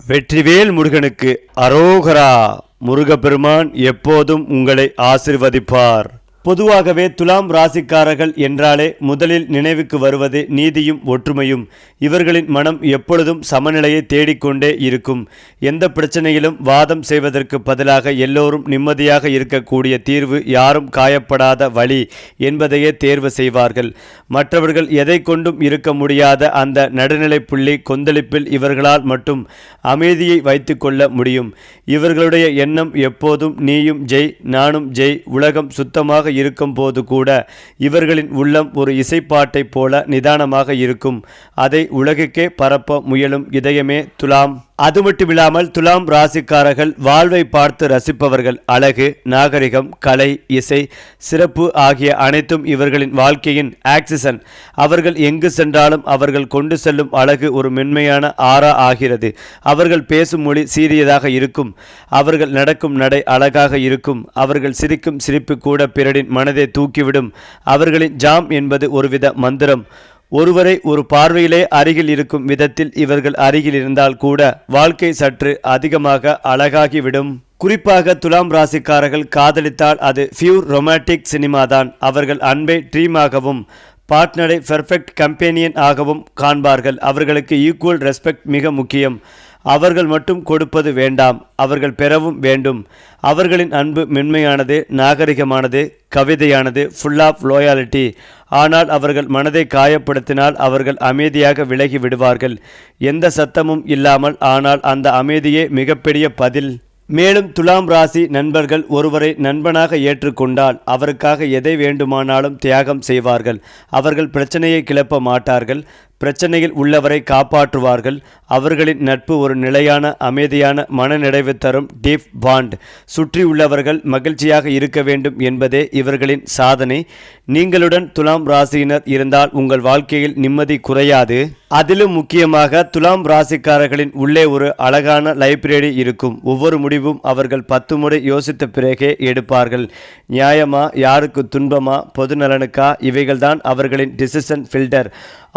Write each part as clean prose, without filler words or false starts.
வெற்றிவேல் முருகனுக்கு அரோகரா. முருகப்பெருமான் எப்போதும் உங்களை ஆசிர்வதிப்பார். பொதுவாகவே துலாம் ராசிக்காரர்கள் என்றாலே முதலில் நினைவுக்கு வருவது நீதியும் ஒற்றுமையும். இவர்களின் மனம் எப்பொழுதும் சமநிலையை தேடிக்கொண்டே இருக்கும். எந்த பிரச்சனையிலும் வாதம் செய்வதற்கு பதிலாக எல்லோரும் நிம்மதியாக இருக்கக்கூடிய தீர்வு, யாரும் காயப்படாத வழி என்பதையே தேர்வு செய்வார்கள். மற்றவர்கள் எதை கொண்டும் இருக்க முடியாத அந்த நடுநிலை புள்ளி கொந்தளிப்பில் இவர்களால் மட்டும் அமைதியை வைத்து கொள்ள முடியும். இவர்களுடைய எண்ணம் எப்போதும் நீயும் ஜெய், நானும் ஜெய், உலகம் சுத்தமாக இருக்கும் போது கூட இவர்களின் உள்ளம் ஒரு இசைப்பாட்டை போல நிதானமாக இருக்கும். அதை உலகுக்கே பரப்ப முயலும் இதயமே துலாம். அது மட்டுமில்லாமல் துலாம் ராசிக்காரர்கள் வாழ்வை பார்த்து ரசிப்பவர்கள். அழகு, நாகரிகம், கலை, இசை, சிறப்பு ஆகிய அனைத்தும் இவர்களின் வாழ்க்கையின் ஆக்சிஜன். அவர்கள் எங்கு சென்றாலும் அவர்கள் கொண்டு செல்லும் அழகு ஒரு மென்மையான ஆறா ஆகிறது. அவர்கள் பேசும் மொழி சீரியதாக இருக்கும். அவர்கள் நடக்கும் நடை அழகாக இருக்கும். அவர்கள் சிரிக்கும் சிரிப்பு கூட பிறரின் மனதை தூக்கிவிடும். அவர்களின் ஜாம் என்பது ஒருவித மந்திரம். ஒருவரை ஒரு பார்வையிலே அருகில் இருக்கும் விதத்தில் இவர்கள் அருகில் இருந்தால் கூட வாழ்க்கை சற்று அதிகமாக அழகாகிவிடும். குறிப்பாக துலாம் ராசிக்காரர்கள் காதலித்தால் அது பியூர் ரொமான்டிக் சினிமாதான். அவர்கள் அன்பை ட்ரீமாகவும் பார்ட்னரை பெர்ஃபெக்ட் கம்பெனியன் ஆகவும் காண்பார்கள். அவர்களுக்கு ஈக்குவல் ரெஸ்பெக்ட் மிக முக்கியம். அவர்கள் மட்டும் கொடுப்பது வேண்டாம், அவர்கள் பெறவும் வேண்டும். அவர்களின் அன்பு மென்மையானது, நாகரிகமானது, கவிதையானது, ஃபுல் ஆஃப் லோயாலிட்டி. ஆனால் அவர்கள் மனதை காயப்படுத்தினால் அவர்கள் அமைதியாக விலகி விடுவார்கள். எந்த சத்தமும் இல்லாமல். ஆனால் அந்த அமைதியே மிகப்பெரிய பதில். மேலும் துலாம் ராசி நண்பர்கள் ஒருவரை நண்பனாக ஏற்றுக்கொண்டால் அவருக்காக எதை வேண்டுமானாலும் தியாகம் செய்வார்கள். அவர்கள் பிரச்சனையை கிளப்ப மாட்டார்கள். பிரச்சனையில் உள்ளவரை காப்பாற்றுவார்கள். அவர்களின் நட்பு ஒரு நிலையான அமைதியான மனநிறைவு தரும் டீப் பாண்ட். சுற்றி உள்ளவர்கள் மகிழ்ச்சியாக இருக்க வேண்டும் என்பதே இவர்களின் சாதனை. நீங்களுடன் துலாம் ராசியினர் இருந்தால் உங்கள் வாழ்க்கையில் நிம்மதி குறையாது. அதிலும் முக்கியமாக துலாம் ராசிக்காரர்களின் உள்ளே ஒரு அழகான லைப்ரரி இருக்கும். ஒவ்வொரு முடிவும் அவர்கள் 10 முறை யோசித்த பிறகே எடுப்பார்கள். நியாயமா, யாருக்கு துன்பமா, பொது நலனுக்கா, இவைகள்தான் அவர்களின் டிசிஷன் ஃபில்டர்.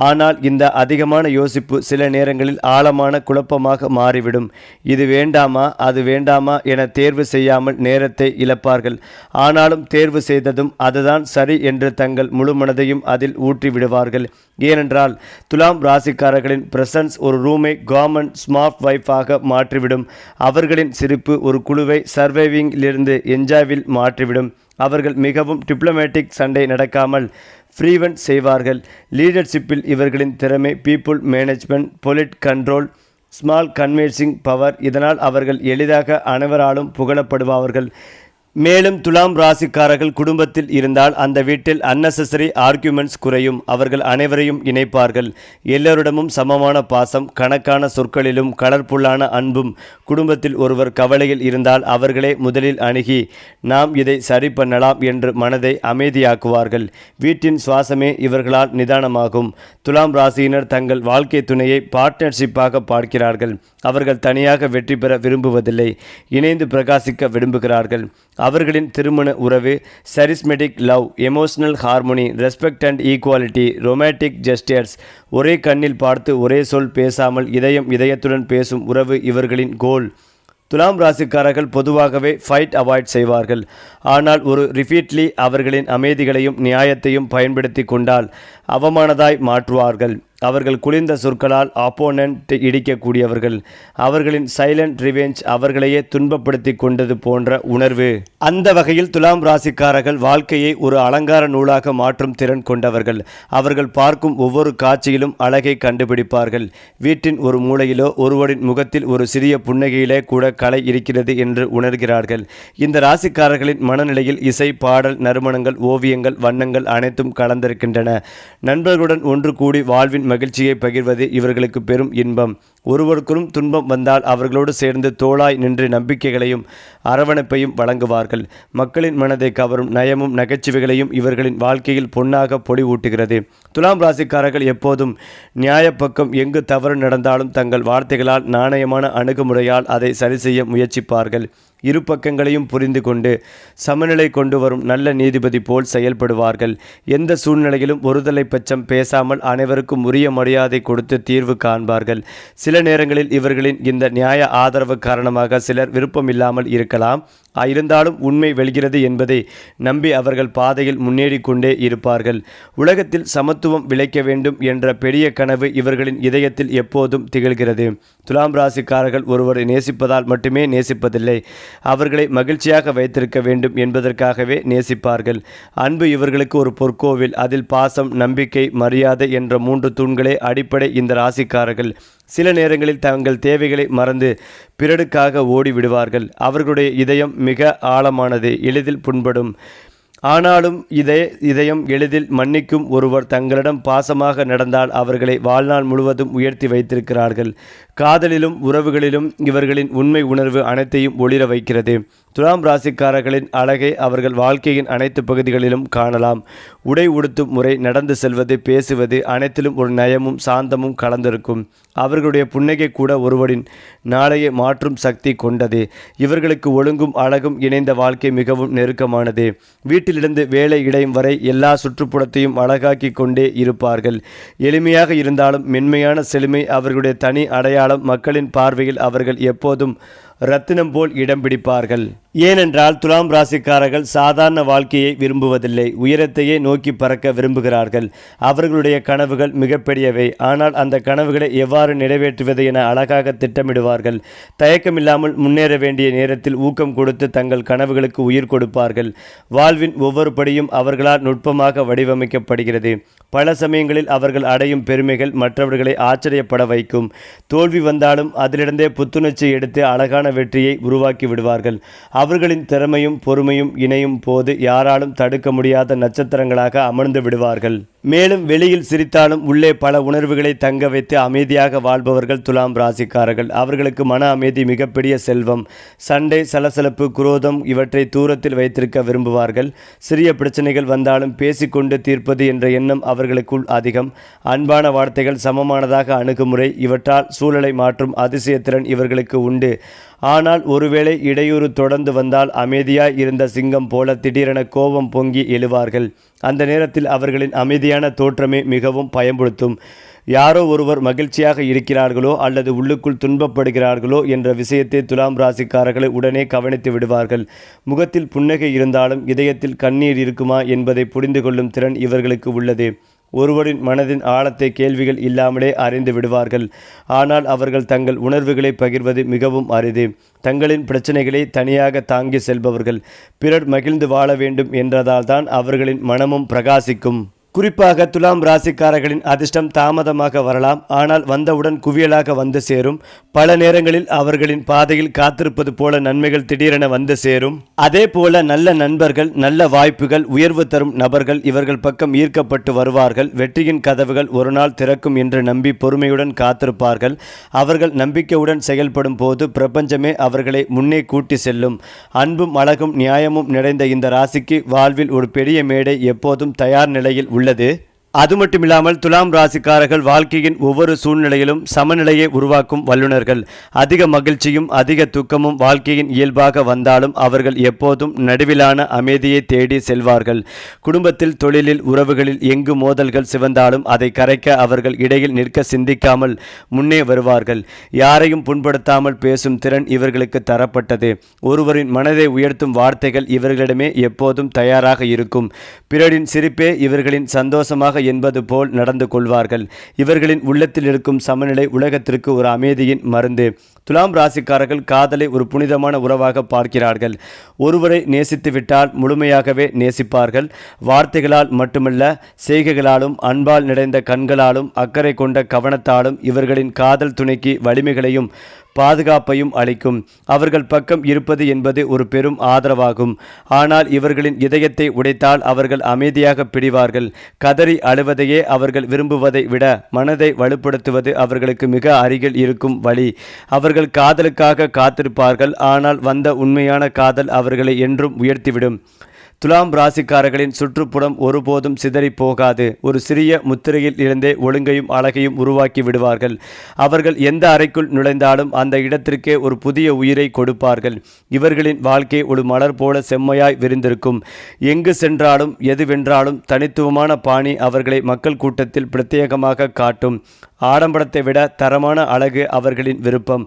ஆனால் இந்த அதிகமான யோசிப்பு சில நேரங்களில் ஆழமான குழப்பமாக மாறிவிடும். இது வேண்டாமா, அது வேண்டாமா என தேர்வு செய்யாமல் நேரத்தை இழப்பார்கள். ஆனாலும் தேர்வு செய்ததும் அதுதான் சரி என்று தங்கள் முழு மனதையும் அதில் ஊற்றி விடுவார்கள். ஏனென்றால் துலாம் ராசிக்காரர்களின் பிரசன்ஸ் ஒரு ரூமை கவர்மெண்ட் ஸ்மார்ட் வைஃபாக மாற்றிவிடும். அவர்களின் சிரிப்பு ஒரு குழுவை சர்வைவிங்கிலிருந்து என்ஜாய்வில் மாற்றிவிடும். அவர்கள் மிகவும் டிப்ளமேட்டிக், சண்டை நடக்காமல் ஃப்ரீவென்ட் செய்வார்கள். லீடர்ஷிப்பில் இவர்களின் திறமை, people management, polite control, small convincing power. இதனால் அவர்கள் எளிதாக அனைவராலும் புகழப்படுவார்கள். மேலும் துலாம் ராசிக்காரர்கள் குடும்பத்தில் இருந்தால் அந்த வீட்டில் அன்னெசசரி ஆர்கியூமெண்ட்ஸ் குறையும். அவர்கள் அனைவரையும் இணைப்பார்கள். எல்லோரிடமும் சமமான பாசம், கணக்கான சொற்களிலும் கலர்ஃபுல்லான அன்பும். குடும்பத்தில் ஒருவர் கவலையில் இருந்தால் அவர்களே முதலில் அணுகி நாம் இதை சரி பண்ணலாம் என்று மனதை அமைதியாக்குவார்கள். வீட்டின் சுவாசமே இவர்களால் நிதானமாகும். துலாம் ராசியினர் தங்கள் வாழ்க்கை துணையை பார்ட்னர்ஷிப்பாக பார்க்கிறார்கள். அவர்கள் தனியாக வெற்றி பெற விரும்புவதில்லை, இணைந்து பிரகாசிக்க விரும்புகிறார்கள். அவர்களின் திருமண உறவு charismatic love, emotional harmony, respect and equality, romantic gestures. ஒரே கண்ணில் பார்த்து ஒரே சொல் பேசாமல் இதயம் இதயத்துடன் பேசும் உறவு இவர்களின் கோல். துலாம் ராசிக்காரர்கள் பொதுவாகவே ஃபைட் அவாய்ட் செய்வார்கள். ஆனால் ஒரு ரிப்பீட்லி அவர்களின் அமைதிகளையும் நியாயத்தையும் பயன்படுத்தி கொண்டால் அவமானதாய் மாற்றுவார்கள். அவர்கள் குளிர்ந்த சொற்களால் ஆப்போனன்ட் இடிக்கக்கூடியவர்கள். அவர்களின் சைலண்ட் ரிவெஞ்ச் அவர்களையே துன்பப்படுத்தி கொண்டது போன்ற உணர்வு. அந்த வகையில் துலாம் ராசிக்காரர்கள் வாழ்க்கையை ஒரு அலங்கார நூலாக மாற்றும் திறன் கொண்டவர்கள். அவர்கள் பார்க்கும் ஒவ்வொரு காட்சியிலும் அழகை கண்டுபிடிப்பார்கள். வீட்டின் ஒரு மூலையிலோ ஒருவரின் முகத்தில் ஒரு சிறிய புன்னகையிலே கூட கலை இருக்கிறது என்று உணர்கிறார்கள். இந்த ராசிக்காரர்களின் மனநிலையில் இசை, பாடல், நறுமணங்கள், ஓவியங்கள், வண்ணங்கள் அனைத்தும் கலந்திருக்கின்றன. நண்பர்களுடன் ஒன்று கூடி வாழ்வின் மகிழ்ச்சியை பகிர்வது இவர்களுக்கு பெரும் இன்பம். ஒருவருக்கும் துன்பம் வந்தால் அவர்களோடு சேர்ந்து தோளாய் நின்று நம்பிக்கைகளையும் அரவணைப்பையும் வழங்குவார்கள். மக்களின் மனதை கவரும் நயமும் நகைச்சுவைகளையும் இவர்களின் வாழ்க்கையில் பொன்னாக பொலிவூட்டுகிறது. துலாம் ராசிக்காரர்கள் எப்போதும் நியாயப்பக்கம். எங்கு தவறு நடந்தாலும் தங்கள் வார்த்தைகளால், நாணயமான அணுகுமுறையால் அதை சரி செய்ய முயற்சிப்பார்கள். இரு பக்கங்களையும் புரிந்து கொண்டு சமநிலை கொண்டு வரும் நல்ல நீதிபதி போல் செயல்படுவார்கள். எந்த சூழ்நிலையிலும் ஒருதலை பட்சம் பேசாமல் அனைவருக்கும் உரிய மரியாதை கொடுத்து தீர்வு காண்பார்கள். சில சில நேரங்களில் இவர்களின் இந்த நியாய ஆதரவு காரணமாக சிலர் விருப்பமில்லாமல் இருக்கலாம். இருந்தாலும் உண்மை வெல்கிறது என்பதை நம்பி அவர்கள் பாதையில் முன்னேறி கொண்டே இருப்பார்கள். உலகத்தில் சமத்துவம் விளைக்க வேண்டும் என்ற பெரிய கனவு இவர்களின் இதயத்தில் எப்போதும் திகழ்கிறது. துலாம் ராசிக்காரர்கள் ஒருவரை நேசிப்பதால் மட்டுமே நேசிப்பதில்லை, அவர்களை மகிழ்ச்சியாக வைத்திருக்க வேண்டும் என்பதற்காகவே நேசிப்பார்கள். அன்பு இவர்களுக்கு ஒரு பொற்கோவில். அதில் பாசம், நம்பிக்கை, மரியாதை என்ற 3 தூண்களே அடிப்படை. இந்த ராசிக்காரர்கள் சில நேரங்களில் தங்கள் தேவைகளை மறந்து பிறருக்காக ஓடி விடுவார்கள். அவர்களுடைய இதயம் மிக ஆழமானது, எளிதில் புண்படும். ஆனாலும் இதயம் எளிதில் மன்னிக்கும். ஒருவர் தங்களிடம் பாசமாக நடந்தால் அவர்களை வாழ்நாள் முழுவதும் உயர்த்தி வைத்திருக்கிறார்கள். காதலிலும் உறவுகளிலும் இவர்களின் உண்மை உணர்வு அனைத்தையும் ஒளிர வைக்கிறது. துலாம் ராசிக்காரர்களின் அழகை அவர்கள் வாழ்க்கையின் அனைத்து பகுதிகளிலும் காணலாம். உடை உடுத்தும் முறை, நடந்து செல்வது, பேசுவது அனைத்திலும் ஒரு நயமும் சாந்தமும் கலந்திருக்கும். அவர்களுடைய புன்னகை கூட ஒருவரின் நாளையை மாற்றும் சக்தி கொண்டது. இவர்களுக்கு ஒழுங்கும் அழகும் இணைந்த வாழ்க்கை மிகவும் நெருக்கமானது. வீட்டிலிருந்து வேலை இடையும் வரை எல்லா சுற்றுப்புறத்தையும் அழகாக்கி கொண்டே இருப்பார்கள். எளிமையாக இருந்தாலும் மென்மையான செழுமை அவர்களுடைய தனி அடையாளம். மக்களின் பார்வையில் அவர்கள் எப்போதும் ரத்தினம் போல் இடம் பிடிப்பார்கள். ஏனென்றால் துலாம் ராசிக்காரர்கள் சாதாரண வாழ்க்கையை விரும்புவதில்லை, உயரத்தையே நோக்கி பறக்க விரும்புகிறார்கள். அவர்களுடைய கனவுகள் மிகப்பெரியவை. ஆனால் அந்த கனவுகளை எவ்வாறு நிறைவேற்றுவது என அழகாக திட்டமிடுவார்கள். தயக்கமில்லாமல் முன்னேற வேண்டிய நேரத்தில் ஊக்கம் கொடுத்து தங்கள் கனவுகளுக்கு உயிர் கொடுப்பார்கள். வாழ்வின் ஒவ்வொரு படியும் அவர்களால் நுட்பமாக வடிவமைக்கப்படுகிறது. பல சமயங்களில் அவர்கள் அடையும் பெருமைகள் மற்றவர்களை ஆச்சரியப்பட வைக்கும். தோல்வி வந்தாலும் அதிலிருந்தே புத்துணர்ச்சி எடுத்து அழகான வெற்றியை உருவாக்கி விடுவார்கள். அவர்களின் திறமையும் பொறுமையும் இணையும் போது யாராலும் தடுக்க முடியாத நட்சத்திரங்களாக அமர்ந்து விடுவார்கள். மேலும் வெளியில் சிரித்தாலும் உள்ளே பல உணர்வுகளை தங்க வைத்து அமைதியாக வாழ்பவர்கள் துலாம் ராசிக்காரர்கள். அவர்களுக்கு மன அமைதி மிகப்பெரிய செல்வம். சண்டை, சலசலப்பு, குரோதம் இவற்றை தூரத்தில் வைத்திருக்க விரும்புவார்கள். சிறிய பிரச்சனைகள் வந்தாலும் பேசிக்கொண்டு தீர்ப்பது என்ற எண்ணம் அவர்களுக்குள் அதிகம். அன்பான வார்த்தைகள், சமமானதாக அணுகுமுறை இவற்றால் சூழலை மாற்றும் அதிசயத்திறன் இவர்களுக்கு உண்டு. ஆனால் ஒருவேளை இடையூறு தொடர்ந்து வந்தால் அமைதியாய் இருந்த சிங்கம் போல திடீரென கோபம் பொங்கி எழுவார்கள். அந்த நேரத்தில் அவர்களின் அமைதியான தோற்றமே மிகவும் பயன்படுத்தும். யாரோ ஒருவர் மகிழ்ச்சியாக இருக்கிறார்களோ அல்லது உள்ளுக்குள் துன்பப்படுகிறார்களோ என்ற விஷயத்தை துலாம் ராசிக்காரர்களை உடனே கவனித்து விடுவார்கள். முகத்தில் புன்னகை இருந்தாலும் இதயத்தில் கண்ணீர் இருக்குமா என்பதை புரிந்து கொள்ளும் திறன் இவர்களுக்கு உள்ளது. ஒருவரின் மனதின் ஆழத்தை கேள்விகள் இல்லாமலே அறிந்து விடுவார்கள். ஆனால் அவர்கள் தங்கள் உணர்வுகளை பகிர்வது மிகவும் அரிது. தங்களின் பிரச்சனைகளை தனியாக தாங்கி செல்பவர்கள். பிறர் மகிழ்ந்து வாழ வேண்டும் என்றதால் தான் அவர்களின் மனமும் பிரகாசிக்கும். குறிப்பாக துலாம் ராசிக்காரர்களின் அதிர்ஷ்டம் தாமதமாக வரலாம், ஆனால் வந்தவுடன் குவியலாக வந்து சேரும். பல நேரங்களில் அவர்களின் பாதையில் காத்திருப்பது போல நன்மைகள் திடீரென வந்து சேரும். அதே போல நல்ல நண்பர்கள், நல்ல வாய்ப்புகள், உயர்வு தரும் நபர்கள் இவர்கள் பக்கம் ஈர்க்கப்பட்டு வருவார்கள். வெற்றியின் கதவுகள் ஒரு நாள் திறக்கும் என்று நம்பி பொறுமையுடன் காத்திருப்பார்கள். அவர்கள் நம்பிக்கையுடன் செயல்படும் போது பிரபஞ்சமே அவர்களை முன்னே கூட்டி செல்லும். அன்பும் அழகும் நியாயமும் நிறைந்த இந்த ராசிக்கு வாழ்வில் ஒரு பெரிய மேடை எப்போதும் தயார் நிலையில் உள்ளது. அது மட்டுமில்லாமல் துலாம் ராசிக்காரர்கள் வாழ்க்கையின் ஒவ்வொரு சூழ்நிலையிலும் சமநிலையை உருவாக்கும் வல்லுநர்கள். அதிக மகிழ்ச்சியும் அதிக துக்கமும் வாழ்க்கையின் இயல்பாக வந்தாலும் அவர்கள் எப்போதும் நடுவிலான அமைதியை தேடி செல்வார்கள். குடும்பத்தில், தொழிலில், உறவுகளில் எங்கு மோதல்கள் சிவந்தாலும் அதை கரைக்க அவர்கள் இடையில் நிற்க சிந்திக்காமல் முன்னே வருவார்கள். யாரையும் புண்படுத்தாமல் பேசும் திறன் இவர்களுக்கு தரப்பட்டது. ஒருவரின் மனதை உயர்த்தும் வார்த்தைகள் இவர்களிடமே எப்போதும் தயாராக இருக்கும். பிறரின் சிரிப்பே இவர்களின் சந்தோஷமாக என்பது போல் நடந்து கொள்வார்கள். இவர்களின் உள்ளத்தில் இருக்கும் சமநிலை உலகத்திற்கு ஒரு அமைதியின் மருந்து. துலாம் ராசிக்காரர்கள் காதலை ஒரு புனிதமான உறவாக பார்க்கிறார்கள். ஒருவரை நேசித்து விட்டால் முழுமையாகவே நேசிப்பார்கள். வார்த்தைகளால் மட்டுமல்ல, செய்கைகளாலும், அன்பால் நிறைந்த கண்களாலும், அக்கறை கொண்ட கவனத்தாலும் இவர்களின் காதல் துணைக்கு வலிமைகளையும் பாதுகாப்பையும் அளிக்கும். அவர்கள் பக்கம் இருப்பது என்பது ஒரு பெரும் ஆதரவாகும். ஆனால் இவர்களின் இதயத்தை உடைத்தால் அவர்கள் அமைதியாக பிடிவார்கள். கதறி அழுவதையே அவர்கள் விரும்புவதை விட மனதை வலுப்படுத்துவது அவர்களுக்கு மிக அருகில் இருக்கும் வழி. அவர்கள் காதலுக்காக காத்திருப்பார்கள். ஆனால் வந்த உண்மையான காதல் அவர்களை என்றும் உயர்த்திவிடும். துலாம் ராசிக்காரர்களின் சுற்றுப்புறம் ஒருபோதும் சிதறி போகாது. ஒரு சிறிய முத்திரையில் இருந்தே ஒழுங்கையும் அழகையும் உருவாக்கி விடுவார்கள். அவர்கள் எந்த அறைக்குள் நுழைந்தாலும் அந்த இடத்திற்கே ஒரு புதிய உயிரை கொடுப்பார்கள். இவர்களின் வாழ்க்கை ஒரு மலர் போல செம்மையாய் விரிந்திருக்கும். எங்கு சென்றாலும் எது வென்றாலும் தனித்துவமான பாணி அவர்களை மக்கள் கூட்டத்தில் பிரத்யேகமாக காட்டும். ஆடம்பரத்தை விட தரமான அழகு அவர்களின் விருப்பம்.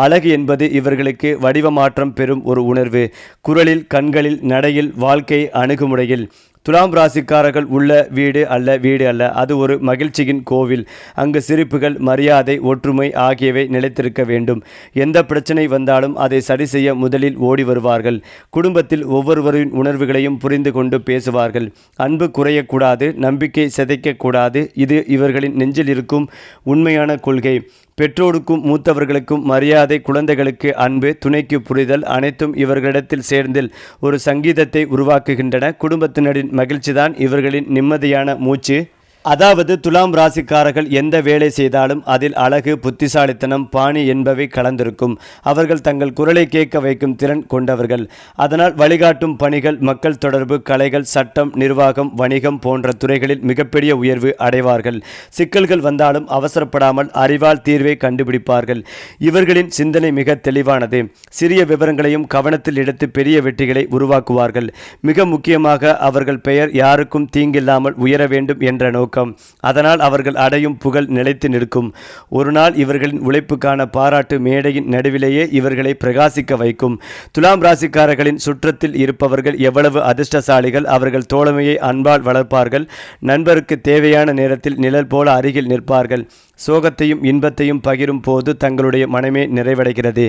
அழகு என்பது இவர்களுக்கு வடிவமாற்றம் பெறும் ஒரு உணர்வு. குரலில், கண்களில், நடையில், வாழ்க்கை அணுகுமுறையில். துலாம் ராசிக்காரர்கள் உள்ள வீடு அல்ல, அது ஒரு மகிழ்ச்சியின் கோவில். அங்கு சிரிப்புகள், மரியாதை, ஒற்றுமை ஆகியவை நிலைத்திருக்க வேண்டும். எந்த பிரச்சனை வந்தாலும் அதை சரி செய்ய முதலில் ஓடி வருவார்கள். குடும்பத்தில் ஒவ்வொருவரின் உணர்வுகளையும் புரிந்து கொண்டு பேசுவார்கள். அன்பு குறையக்கூடாது, நம்பிக்கை சிதைக்கக்கூடாது. இது இவர்களின் நெஞ்சில் இருக்கும் உண்மையான கொள்கை. பெற்றோருக்கும் மூத்தவர்களுக்கும் மரியாதை, குழந்தைகளுக்கு அன்பு, துணைக்கு புரிதல் அனைத்தும் இவர்களிடத்தில் சேர்ந்தில் ஒரு சங்கீதத்தை உருவாக்குகின்றன. குடும்பத்தினரின் மகிழ்ச்சிதான் இவர்களின் நிம்மதியான மூச்சு. அதாவது துலாம் ராசிக்காரர்கள் எந்த வேலை செய்தாலும் அதில் அழகு, புத்திசாலித்தனம், பாணி என்பவை கலந்திருக்கும். அவர்கள் தங்கள் குரலை கேட்க வைக்கும் திறன் கொண்டவர்கள். அதனால் வழிகாட்டும் பணிகள், மக்கள் தொடர்பு, கலைகள், சட்டம், நிர்வாகம், வணிகம் போன்ற துறைகளில் மிகப்பெரிய உயர்வு அடைவார்கள். சிக்கல்கள் வந்தாலும் அவசரப்படாமல் அறிவால் தீர்வை கண்டுபிடிப்பார்கள். இவர்களின் சிந்தனை மிக தெளிவானது. சிறிய விவரங்களையும் கவனத்தில் எடுத்து பெரிய வெற்றிகளை உருவாக்குவார்கள். மிக முக்கியமாக அவர்கள் பெயர் யாருக்கும் தீங்கில்லாமல் உயர வேண்டும் என்ற நோக்கம். அதனால் அவர்கள் அடையும் புகழ் நிலைத்து நிற்கும். ஒரு நாள் இவர்களின் உழைப்புக்கான பாராட்டு மேடையின் நடுவிலேயே இவர்களை பிரகாசிக்க வைக்கும். துலாம் ராசிக்காரர்களின் சுற்றத்தில் இருப்பவர்கள் எவ்வளவு அதிர்ஷ்டசாலிகள். அவர்கள் தோழமையை அன்பால் வளர்ப்பார்கள். நண்பருக்கு தேவையான நேரத்தில் நிழல் போல அருகில் நிற்பார்கள். சோகத்தையும் இன்பத்தையும் பகிரும் போது தங்களுடைய மனமே நிறைவடைகிறது.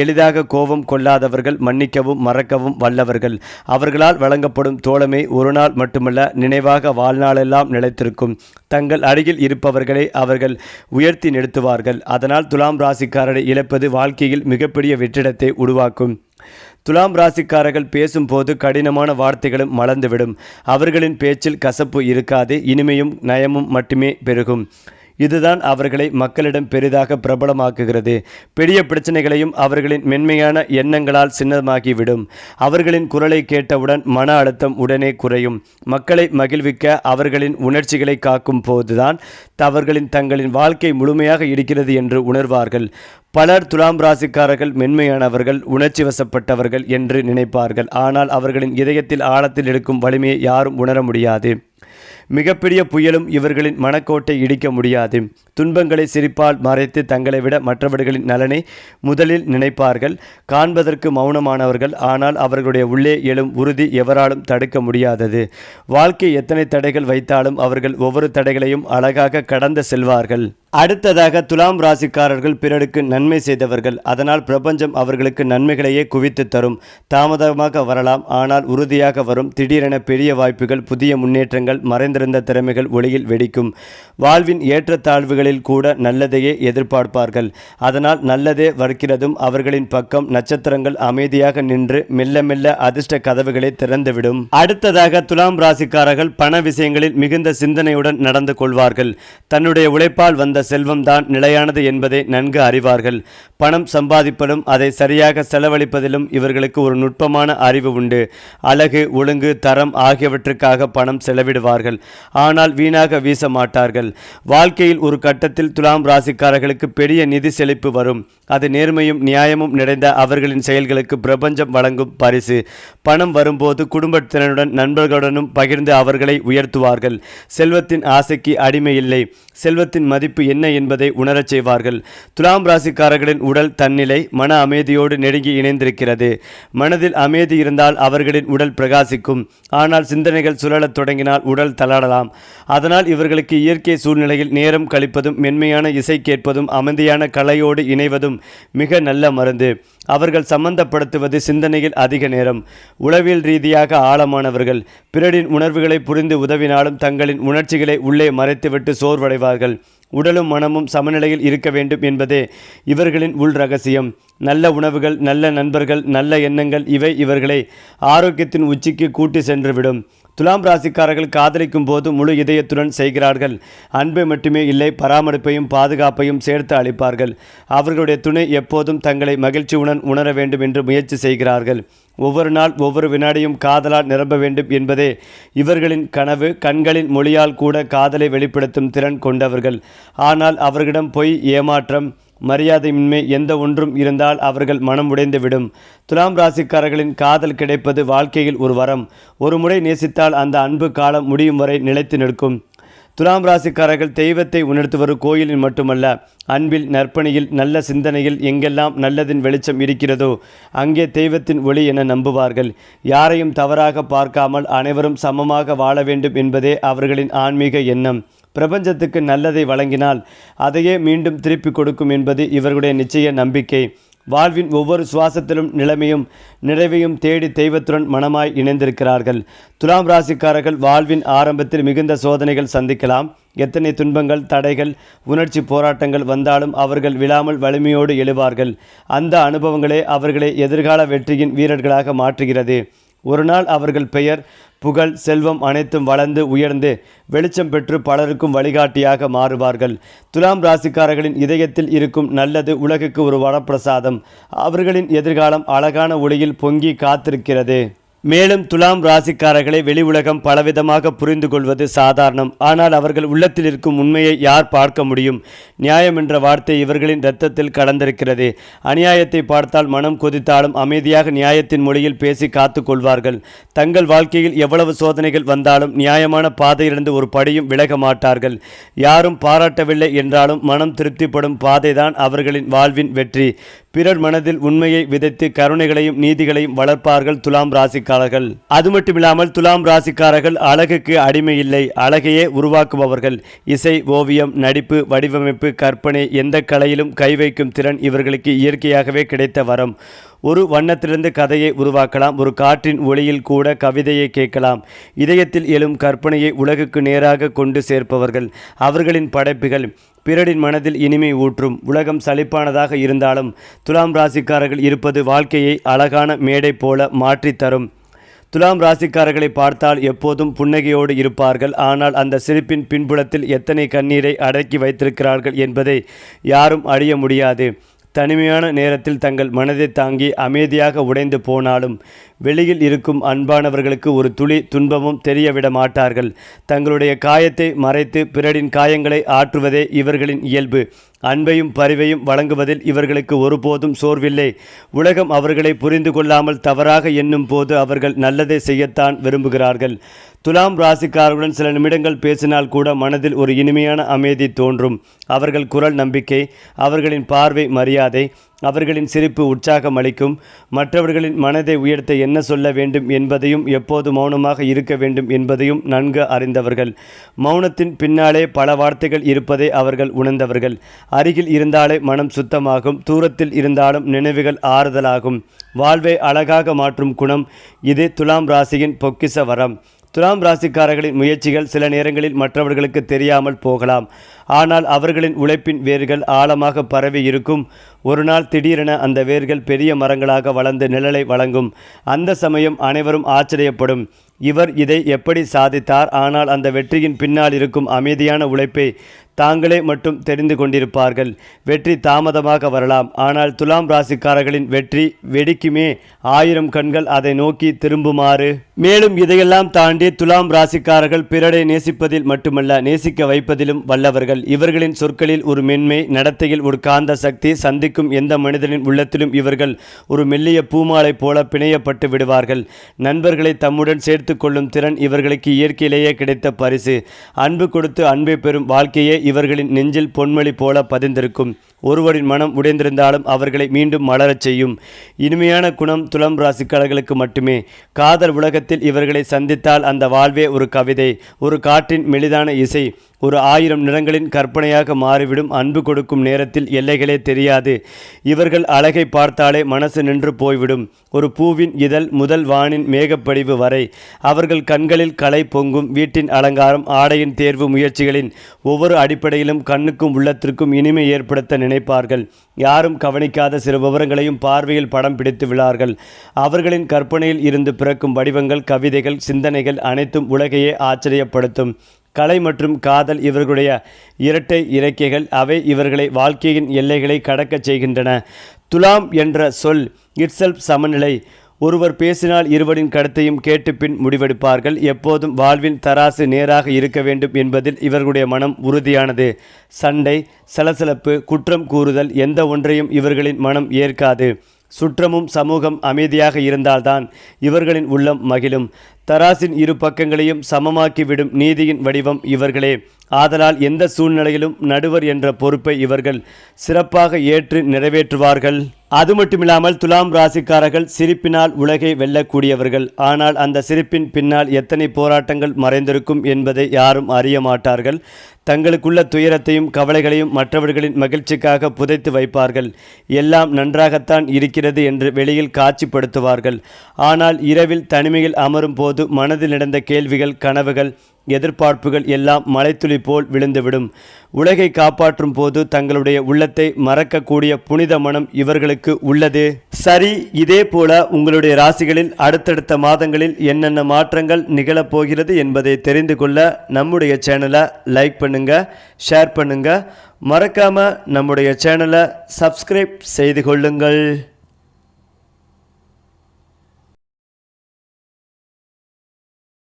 எளிதாக கோபம் கொள்ளாதவர்கள், மன்னிக்கவும் மறக்கவும் வல்லவர்கள். அவர்களால் வழங்கப்படும் தோழமை ஒரு நாள் மட்டுமல்ல, நினைவாக வாழ்நாளெல்லாம் நிலைத்திருக்கும். தங்கள் அருகில் இருப்பவர்களை அவர்கள் உயர்த்தி நிறுத்துவார்கள். அதனால் துலாம் ராசிக்காரரை இழப்பது வாழ்க்கையில் மிகப்பெரிய வெற்றிடத்தை உருவாக்கும். துலாம் ராசிக்காரர்கள் பேசும்போது கடினமான வார்த்தைகளும் மலர்ந்துவிடும். அவர்களின் பேச்சில் கசப்பு இருக்காது, இனிமையும் நயமும் மட்டுமே பெருகும். இதுதான் அவர்களை மக்களிடம் பெரிதாக பிரபலமாக்குகிறது. பெரிய பிரச்சனைகளையும் அவர்களின் மென்மையான எண்ணங்களால் சின்னமாகிவிடும். அவர்களின் குரலை கேட்டவுடன் மன அழுத்தம் உடனே குறையும். மக்களை மகிழ்விக்க அவர்களின் உணர்ச்சிகளை காக்கும் போதுதான் அவர்களின் தங்களின் வாழ்க்கை முழுமையாக இருக்கிறது என்று உணர்வார்கள். பலர் துலாம் ராசிக்காரர்கள் மென்மையானவர்கள், உணர்ச்சி வசப்பட்டவர்கள் என்று நினைப்பார்கள். ஆனால் அவர்களின் இதயத்தில் ஆழத்தில் இருக்கும் வலிமையை யாரும் உணர முடியாது. மிகப்பெரிய புயலும் இவர்களின் மனக்கோட்டை இடிக்க முடியாது. துன்பங்களை சிரிப்பால் மறைத்து தங்களை விட மற்றவர்களின் நலனை முதலில் நினைப்பார்கள். காண்பதற்கு மௌனமானவர்கள், ஆனால் அவர்களுடைய உள்ளே எழும் உறுதி எவராலும் தடுக்க முடியாதது. வாழ்க்கை எத்தனை தடைகள் வைத்தாலும் அவர்கள் ஒவ்வொரு தடைகளையும் அழகாக கடந்து செல்வார்கள். அடுத்ததாக துலாம் ராசிக்காரர்கள் பிறருக்கு நன்மை செய்தவர்கள். அதனால் பிரபஞ்சம் அவர்களுக்கு நன்மைகளையே குவித்து தரும். தாமதமாக வரலாம், ஆனால் உறுதியாக வரும். திடீரென பெரிய வாய்ப்புகள், புதிய முன்னேற்றங்கள், மறைந்திருந்த திறமைகள் ஒளியில் வெடிக்கும். வாழ்வின் ஏற்றத்தாழ்வுகளில் கூட நல்லதையே எதிர்பார்ப்பார்கள். அதனால் நல்லதே வருகிறதும் அவர்களின் பக்கம். நட்சத்திரங்கள் அமைதியாக நின்று மெல்ல மெல்ல அதிர்ஷ்ட கதவுகளை திறந்துவிடும். அடுத்ததாக துலாம் ராசிக்காரர்கள் பண விஷயங்களில் மிகுந்த சிந்தனையுடன் நடந்து கொள்வார்கள். தன்னுடைய உழைப்பால் வந்த செல்வம் தான் நிலையானது என்பதை நன்கு அறிவார்கள். பணம் சம்பாதிப்பதும் அதை சரியாக செலவழிப்பதிலும் இவர்களுக்கு ஒரு நுட்பமான அறிவு உண்டு. அழகு, ஒழுங்கு, தரம் ஆகியவற்றுக்காக பணம் செலவிடுவார்கள். ஆனால் வீணாக வீச மாட்டார்கள். வாழ்க்கையில் ஒரு கட்டத்தில் துலாம் ராசிக்காரர்களுக்கு பெரிய நிதி செழிப்பு வரும். அது நேர்மையும் நியாயமும் நிறைந்த அவர்களின் செயல்களுக்கு பிரபஞ்சம் வழங்கும் பரிசு. பணம் வரும்போது குடும்பத்தினருடன் நண்பர்களுடனும் பகிர்ந்து அவர்களை உயர்த்துவார்கள். செல்வத்தின் ஆசைக்கு அடிமை இல்லை. செல்வத்தின் மதிப்பு என்ன என்பதை உணரச் செய்வார்கள். துலாம் ராசிக்காரர்களின் உடல் தன்னிலை, மன அமைதியோடு நெருங்கி இணைந்திருக்கிறது. மனதில் அமைதி இருந்தால் அவர்களின் உடல் பிரகாசிக்கும். ஆனால் சிந்தனைகள் சுழலத் தொடங்கினால் உடல் தளரலாம். அதனால் இவர்களுக்கு இயற்கை சூழ்நிலையில் நேரம் கழிப்பதும், மென்மையான இசை கேட்பதும், அமைதியான கலையோடு இணைவதும் மிக நல்ல மருந்து. அவர்கள் சம்பந்தப்படுத்துவது சிந்தனையில் அதிக நேரம். உளவியல் ரீதியாக ஆழமானவர்கள். பிறரின் உணர்வுகளை புரிந்து உதவினாலும் தங்களின் உணர்ச்சிகளை உள்ளே மறைத்துவிட்டு சோர்வடைவார்கள். உடலும் மனமும் சமநிலையில் இருக்க வேண்டும் என்பதே இவர்களின் உள் ரகசியம். நல்ல உணவுகள், நல்ல நண்பர்கள், நல்ல எண்ணங்கள் இவை இவர்களை ஆரோக்கியத்தின் உச்சிக்கு கூட்டி சென்றுவிடும். துலாம் ராசிக்காரர்கள் காதலிக்கும் போது முழு இதயத்துடன் செய்கிறார்கள். அன்பை மட்டுமே இல்லை, பராமரிப்பையும் பாதுகாப்பையும் சேர்த்து அளிப்பார்கள். அவர்களுடைய துணை எப்போதும் தங்களை மகிழ்ச்சியுடன் உணர வேண்டும் என்று முயற்சி செய்கிறார்கள். ஒவ்வொரு நாள் ஒவ்வொரு வினாடியும் காதலால் நிரம்ப வேண்டும் என்பதே இவர்களின் கனவு. கண்களின் மொழியால் கூட காதலை வெளிப்படுத்தும் திறன் கொண்டவர்கள். ஆனால் அவர்களிடம் பொய், ஏமாற்றம், மரியாதையின்மை எந்த ஒன்றும் இருந்தால் அவர்கள் மனம் உடைந்துவிடும். துலாம் ராசிக்காரர்களின் காதல் கிடைப்பது வாழ்க்கையில் ஒரு வரம். ஒரு முறை நேசித்தால் அந்த அன்பு காலம் முடியும் வரை நிலைத்து நிற்கும். துலாம் ராசிக்காரர்கள் தெய்வத்தை உணர்த்துவது கோயிலில் மட்டுமல்ல, அன்பில், நற்பணியில், நல்ல சிந்தனையில் எங்கெல்லாம் நல்லதின் வெளிச்சம் இருக்கிறதோ அங்கே தெய்வத்தின் ஒளி என நம்புவார்கள். யாரையும் தவறாக பார்க்காமல் அனைவரும் சமமாக வாழ வேண்டும் என்பதே அவர்களின் ஆன்மீக எண்ணம். பிரபஞ்சத்துக்கு நல்லதை வழங்கினால் அதையே மீண்டும் திருப்பி கொடுக்கும் என்பது இவர்களுடைய நிச்சய நம்பிக்கை. வாழ்வின் ஒவ்வொரு சுவாசத்திலும் நிலைமையும் நிறைவையும் தேடி தெய்வத்துடன் மனமாய் இணைந்திருக்கிறார்கள். துலாம் ராசிக்காரர்கள் வாழ்வின் ஆரம்பத்தில் மிகுந்த சோதனைகள் சந்திக்கலாம். எத்தனை துன்பங்கள், தடைகள், உணர்ச்சி போராட்டங்கள் வந்தாலும் அவர்கள் விழாமல் வலிமையோடு எழுவார்கள். அந்த அனுபவங்களே அவர்களை எதிர்கால வெற்றியின் வீரர்களாக மாற்றுகிறது. ஒரு நாள் அவர்கள் பெயர், புகழ், செல்வம் அனைத்தும் வளர்ந்து உயர்ந்து வெளிச்சம் பெற்று பலருக்கும் வழிகாட்டியாக மாறுவார்கள். துலாம் ராசிக்காரர்களின் இதயத்தில் இருக்கும் நல்லது உலகுக்கு ஒரு வரப்பிரசாதம். அவர்களின் எதிர்காலம் அழகான ஒளியில் பொங்கி காத்திருக்கிறது. மேலும் துலாம் ராசிக்காரர்களை வெளி உலகம் பலவிதமாக புரிந்து கொள்வது சாதாரணம். ஆனால் அவர்கள் உள்ளத்தில் இருக்கும் உண்மையை யார் பார்க்க முடியும்? நியாயம் என்ற வார்த்தை இவர்களின் இரத்தத்தில் கலந்திருக்கிறது. அநியாயத்தை பார்த்தால் மனம் கொதித்தாலும் அமைதியாக நியாயத்தின் மொழியில் பேசி காத்து கொள்வார்கள். தங்கள் வாழ்க்கையில் எவ்வளவு சோதனைகள் வந்தாலும் நியாயமான பாதையிலிருந்து ஒரு படியும் விலக மாட்டார்கள். யாரும் பாராட்டவில்லை என்றாலும் மனம் திருப்திப்படும் பாதைதான் அவர்களின் வாழ்வின் வெற்றி. பிறர் மனதில் உண்மையை விதைத்து கருணைகளையும் நீதிகளையும் வளர்ப்பார்கள் துலாம் ராசிக்காரர்கள். அது மட்டுமில்லாமல் துலாம் ராசிக்காரர்கள் அழகுக்கு அடிமை இல்லை, அழகையே உருவாக்குபவர்கள். இசை, ஓவியம், நடிப்பு, வடிவமைப்பு, கற்பனை, எந்த கலையிலும் கை வைக்கும் திறன் இவர்களுக்கு இயற்கையாகவே கிடைத்த வரம். ஒரு வண்ணத்திலிருந்து கதையை உருவாக்கலாம். ஒரு காற்றின் ஒளியில் கூட கவிதையை கேட்கலாம். இதயத்தில் எழும் கற்பனையை உலகுக்கு நேராக கொண்டு சேர்ப்பவர்கள். அவர்களின் படைப்புகள் பிறரின் மனதில் இனிமை ஊற்றும். உலகம் சலிப்பானதாக இருந்தாலும் துலாம் ராசிக்காரர்கள் இருப்பது வாழ்க்கையை அழகான மேடை போல மாற்றி தரும். துலாம் ராசிக்காரர்களை பார்த்தால் எப்போதும் புன்னகையோடு இருப்பார்கள். ஆனால் அந்த சிரிப்பின் பின்புலத்தில் எத்தனை கண்ணீரை அடக்கி வைத்திருக்கிறார்கள் என்பதை யாரும் அறிய முடியாது. தனிமையான நேரத்தில் தங்கள் மனதை தாங்கி அமைதியாக உடைந்து போனாலும் வெளியில் இருக்கும் அன்பானவர்களுக்கு ஒரு துளி துன்பமும் தெரியவிட மாட்டார்கள். தங்களுடைய காயத்தை மறைத்து பிறரின் காயங்களை ஆற்றுவதே இவர்களின் இயல்பு. அன்பையும் பரிவையும் வழங்குவதில் இவர்களுக்கு ஒருபோதும் சோர்வில்லை. உலகம் அவர்களை புரிந்து கொள்ளாமல் தவறாக எண்ணும் போது அவர்கள் நல்லதை செய்யத்தான் விரும்புகிறார்கள். துலாம் ராசிக்காரர்களுடன் சில நிமிடங்கள் பேசினால் கூட மனதில் ஒரு இனிமையான அமைதி தோன்றும். அவர்கள் குரல் நம்பிக்கை, அவர்களின் பார்வை மரியாதை, அவர்களின் சிரிப்பு உற்சாகம் அளிக்கும். மற்றவர்களின் மனதை உயர்த்த என்ன சொல்ல வேண்டும் என்பதையும் எப்போது மௌனமாக இருக்க வேண்டும் என்பதையும் நன்கு அறிந்தவர்கள். மௌனத்தின் பின்னாலே பல வார்த்தைகள் இருப்பதை அவர்கள் உணர்ந்தவர்கள். அருகில் இருந்தாலே மனம் சுத்தமாகும், தூரத்தில் இருந்தாலும் நினைவுகள் ஆறுதலாகும். வாழ்வை அழகாக மாற்றும் குணம் இது துலாம் ராசியின் பொக்கிஷ வரம். துலாம் ராசிக்காரர்களின் முயற்சிகள் சில நேரங்களில் மற்றவர்களுக்கு தெரியாமல் போகலாம். ஆனால் அவர்களின் உழைப்பின் வேர்கள் ஆழமாக பரவி இருக்கும். ஒரு நாள் திடீரென அந்த வேர்கள் பெரிய மரங்களாக வளர்ந்து நிழலை வழங்கும். அந்த சமயம் அனைவரும் ஆச்சரியப்படும். இவர் இதை எப்படி சாதித்தார்? ஆனால் அந்த வெற்றியின் பின்னால் இருக்கும் அமைதியான உழைப்பை தாங்களே மட்டும் தெரிந்து கொண்டிருப்பார்கள். வெற்றி தாமதமாக வரலாம், ஆனால் துலாம் ராசிக்காரர்களின் வெற்றி வெடிக்குமே. 1000 கண்கள் அதை நோக்கி திரும்புமாறு. மேலும் இதையெல்லாம் தாண்டி துலாம் ராசிக்காரர்கள் பிறரை நேசிப்பதில் மட்டுமல்ல, நேசிக்க வைப்பதிலும் வல்லவர்கள். இவர்களின் சொற்களில் ஒரு மென்மை, நடத்தையில் ஒரு காந்த சக்தி. சந்திக்கும் எந்த மனிதனின் உள்ளத்திலும் இவர்கள் ஒரு மெல்லிய பூமாலை போல பிணையப்பட்டு விடுவார்கள். நண்பர்களை தம்முடன் சேர்த்து கொள்ளும் திறன் இவர்களுக்கு இயற்கையிலேயே கிடைத்த பரிசு. அன்பு கொடுத்து அன்பை பெறும் வாழ்க்கையே இவர்களின் நெஞ்சில் பொன்மொழி போல பதிந்திருக்கும். ஒருவரின் மனம் உடைந்திருந்தாலும் அவர்களை மீண்டும் மலரச் செய்யும் இனிமையான குணம் துலாம் ராசிக்காரர்களுக்கு மட்டுமே. காதல் உலகத்தில் இவர்களை சந்தித்தால் அந்த வாழ்வே ஒரு கவிதை, ஒரு காற்றின் மெலிதான இசை, ஒரு 1000 நிறங்களின் கற்பனையாக மாறிவிடும். அன்பு கொடுக்கும் நேரத்தில் எல்லைகளே தெரியாது. இவர்கள் அழகை பார்த்தாலே மனசு நின்று போய்விடும். ஒரு பூவின் இதழ் முதல் வானின் மேகப்படிவு வரை அவர்கள் கண்களில் கலை பொங்கும். வீட்டின் அலங்காரம், ஆடையின் தேர்வு முயற்சிகளின் ஒவ்வொரு அடிப்படையிலும் கண்ணுக்கும் உள்ளத்திற்கும் இனிமை ஏற்படுத்த நினைப்பார்கள். யாரும் கவனிக்காத சிறு விவரங்களையும் பார்வையில் படம் பிடித்து விழார்கள். அவர்களின் கற்பனையில் இருந்து பிறக்கும் வடிவங்கள், கவிதைகள், சிந்தனைகள் அனைத்தும் உலகையே ஆச்சரியப்படுத்தும். கலை மற்றும் காதல் இவர்களுடைய இரட்டை இறக்கைகள். அவை இவர்களை வாழ்க்கையின் எல்லைகளை கடக்கச் செய்கின்றன. துலாம் என்ற சொல் இட்செல்ஃப் சமநிலை. ஒருவர் பேசினால் இருவரின் கருத்தையும் கேட்டு பின் முடிவெடுப்பார்கள். எப்போதும் வாழ்வின் தராசு நேராக இருக்க வேண்டும் என்பதில் இவர்களுடைய மனம் உறுதியானது. சண்டை, சலசலப்பு, குற்றம் கூறுதல் எந்த ஒன்றையும் இவர்களின் மனம் ஏற்காது. சுற்றமும் சமூகம் அமைதியாக இருந்தால்தான் இவர்களின் உள்ளம் மகிழும். தராசின் இரு பக்கங்களையும் சமமாக்கிவிடும் நீதியின் வடிவம் இவர்களே. ஆதலால் எந்த சூழ்நிலையிலும் நடுவர் என்ற பொறுப்பை இவர்கள் சிறப்பாக ஏற்று நிறைவேற்றுவார்கள். அது மட்டுமில்லாமல் துலாம் ராசிக்காரர்கள் சிரிப்பினால் உலகை வெல்லக்கூடியவர்கள். ஆனால் அந்த சிரிப்பின் பின்னால் எத்தனை போராட்டங்கள் மறைந்திருக்கும் என்பதை யாரும் அறிய மாட்டார்கள். தங்களுக்குள்ள துயரத்தையும் கவலைகளையும் மற்றவர்களின் மகிழ்ச்சிக்காக புதைத்து வைப்பார்கள். எல்லாம் நன்றாகத்தான் இருக்கிறது என்று வெளியில் காட்சிப்படுத்துவார்கள். ஆனால் இரவில் தனிமையில் அமரும் போது மனதில் நடந்த கேள்விகள், கனவுகள், எதிர்பார்ப்புகள் எல்லாம் மலைத்துளி போல் விழுந்துவிடும். உலகை காப்பாற்றும் போது தங்களுடைய உள்ளத்தை மறக்கக்கூடிய புனித மனம் இவர்களுக்கு உள்ளது. சரி, இதே போல உங்களுடைய ராசிகளில் அடுத்தடுத்த மாதங்களில் என்னென்ன மாற்றங்கள் நிகழப்போகிறது என்பதை தெரிந்து கொள்ள நம்முடைய சேனலை லைக் பண்ணுங்க, ஷேர் பண்ணுங்க, மறக்காம நம்முடைய சேனலை சப்ஸ்கிரைப் செய்து கொள்ளுங்கள்.